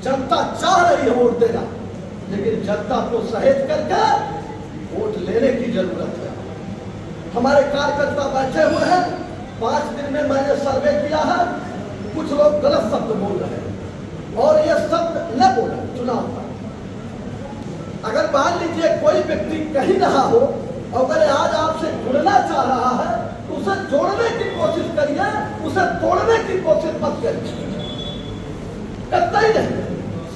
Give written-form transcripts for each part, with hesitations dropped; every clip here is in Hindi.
जनता चाह रही है वोट देना, लेकिन जनता को सहेज करके वोट लेने की जरूरत है। हमारे कार्यकर्ता बैठे हुए हैं, 5 दिन में मैंने सर्वे किया है, कुछ लोग गलत शब्द बोल रहे हैं और ये शब्द न बोले चुनाव पर। अगर मान लीजिए कोई व्यक्ति कहीं रहा हो, अगर आज आपसे जुड़ना चाह रहा है तो उसे जोड़ने की कोशिश करिए, उसे तोड़ने की कोशिश मत करिए, कतई नहीं,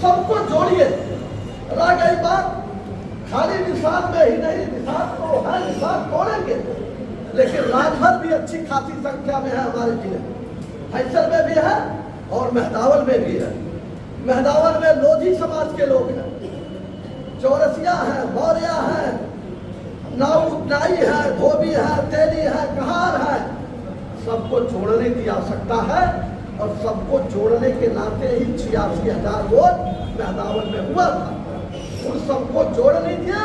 सबको जोड़िए। रह गई बात खाली निशान में ही नहीं, निशान तो है, निशान तोड़ेंगे, लेकिन राजभर भी अच्छी खासी संख्या में है हमारे जिले, फैसल में भी है और मेहदावल में भी है। मेहदावल में लोधी समाज के लोग हैं, चौरसिया है, मौर्या है, नाई है, धोबी है, तेली है, कहार है। सबको जोड़ने की आवश्यकता है और सबको जोड़ने के नाते ही 86,000 वोट मेहदावल में हुआ था। उन सबको जोड़ लीजिए,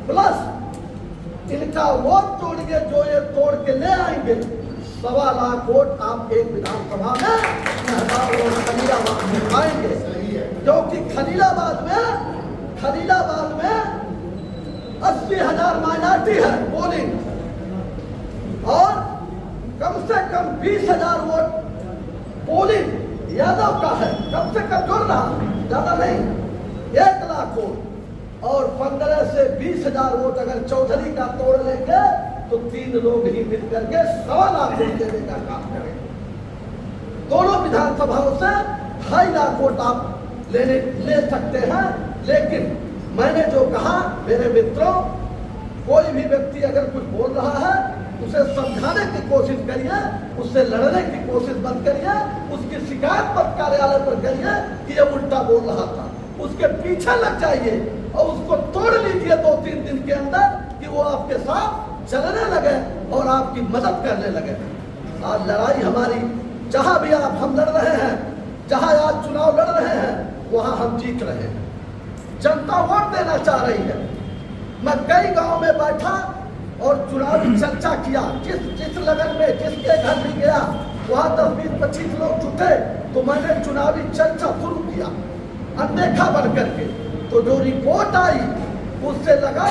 प्लस इनका वोट तोड़िए जो ये तोड़ के ले आएंगे। 1.25 लाख वोट आप एक विधानसभा में मेहदावल और खलीलाबाद में पाएंगे, क्योंकि खलीलाबाद में 80,000 माइनॉरिटी है पोलिंग और कम से कम 20,000 वोट पोलिंग यादव का है, कम से कम जोड़ रहा, ज्यादा नहीं, 1 लाख वोट और 15 से 20,000 वोट अगर चौधरी का तोड़ लेंगे तो 3 लोग ही मिलकर के 1.25 लाख वोट देने का काम करेंगे। दोनों विधानसभाओं से 2.5 लाख वोट आप ले सकते हैं। लेकिन मैंने जो कहा मेरे मित्रों, कोई भी व्यक्ति अगर कुछ बोल रहा है उसे समझाने की कोशिश करिए, उससे लड़ने की कोशिश मत करिए, उसकी शिकायत मत कार्यालय पर करिए कि ये उल्टा बोल रहा था। उसके पीछे लग जाइए और उसको तोड़ लीजिए 2-3 दिन के अंदर कि वो आपके साथ चलने लगे और आपकी मदद करने लगे। आज लड़ाई हमारी, जहां भी आप हम लड़ रहे हैं, जहां आज चुनाव लड़ रहे हैं, वहां हम जीत रहे हैं। जनता वोट देना चाह रही है। मैं कई गांव में बैठा और चुनावी चर्चा किया, जिस लगन में जिसके घर भी गया वहां 10-20-25 लोग जुटे तो मैंने चुनावी चर्चा शुरू किया अनदेखा बन करके। तो जो रिपोर्ट आई उससे लगा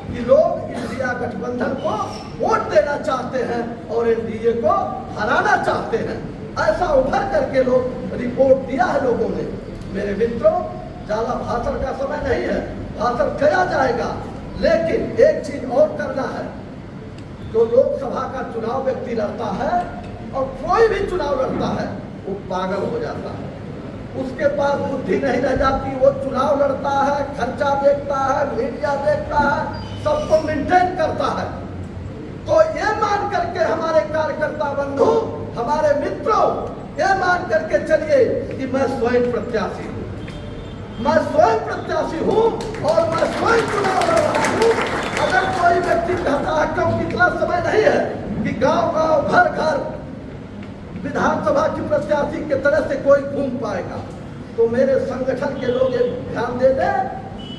कि लोग इंडिया गठबंधन को वोट देना चाहते हैं और एनडीए को हराना चाहते हैं, ऐसा उभर करके लोग रिपोर्ट दिया है लोगों ने। मेरे मित्रों, ज्यादा भाषण का समय नहीं है, भाषण किया जाएगा, लेकिन एक चीज और करना है। जो लोकसभा का चुनाव व्यक्ति लड़ता है और कोई भी चुनाव लड़ता है वो पागल हो जाता है, उसके पास बुद्धि नहीं रह जाती। वो चुनाव लड़ता है, खर्चा देखता है, मीडिया देखता है, सबको मेंटेन करता है। तो ये मान करके हमारे कार्यकर्ता बंधु, हमारे मित्रों, ये मान करके चलिए कि मैं स्वयं प्रत्याशी हूँ, मैं स्वयं प्रत्याशी हूँ और मैं स्वयं चुनाव लड़ रहा हूँ। अगर कोई व्यक्ति कहता है, क्योंकि इतना समय नहीं है कि गांव-गांव, घर-घर विधानसभा की प्रत्याशी के तरह से कोई घूम पाएगा, तो मेरे संगठन के लोग ये ध्यान दे दें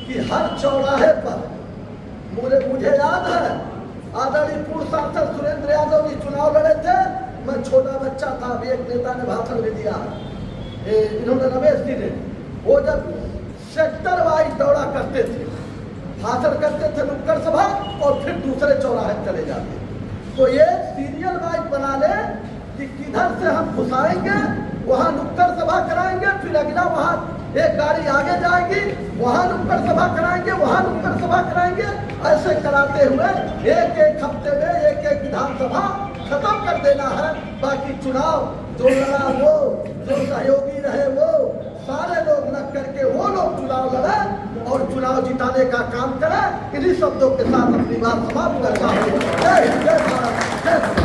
कि हर चौराहे पर, मुझे याद है आदरणीय पूर्व सांसद सुरेंद्र यादव जी चुनाव लड़े थे, मैं छोटा बच्चा था, अभी एक नेता ने भाषण भी दिया, इन्होंने रमेश जी ने, वो जब सेक्टर वाइज दौड़ा करते थे, भाषण करते थे नुक्कड़ सभा और फिर दूसरे चौराहे चले जाते। तो ये सीरियल वाइज बना ले कि किधर से हम घुसाएंगे, वहां नुक्कड़ सभा कराएंगे, फिर अगला वहां एक गाड़ी आगे जाएगी, वहां नुक्कड़ सभा कराएंगे, वहां नुक्कड़ सभा कराएंगे। ऐसे कराते हुए एक हफ्ते में एक विधानसभा खत्म कर देना है। बाकी चुनाव जो लड़ा वो, जो सहयोगी रहे वो, सारे लोग लग करके वो लोग चुनाव लड़े और चुनाव जिताने का काम करें। इन्हीं शब्दों के साथ अपनी बात समाप्त करता हूँ। जय हिंद, जय भारत, जय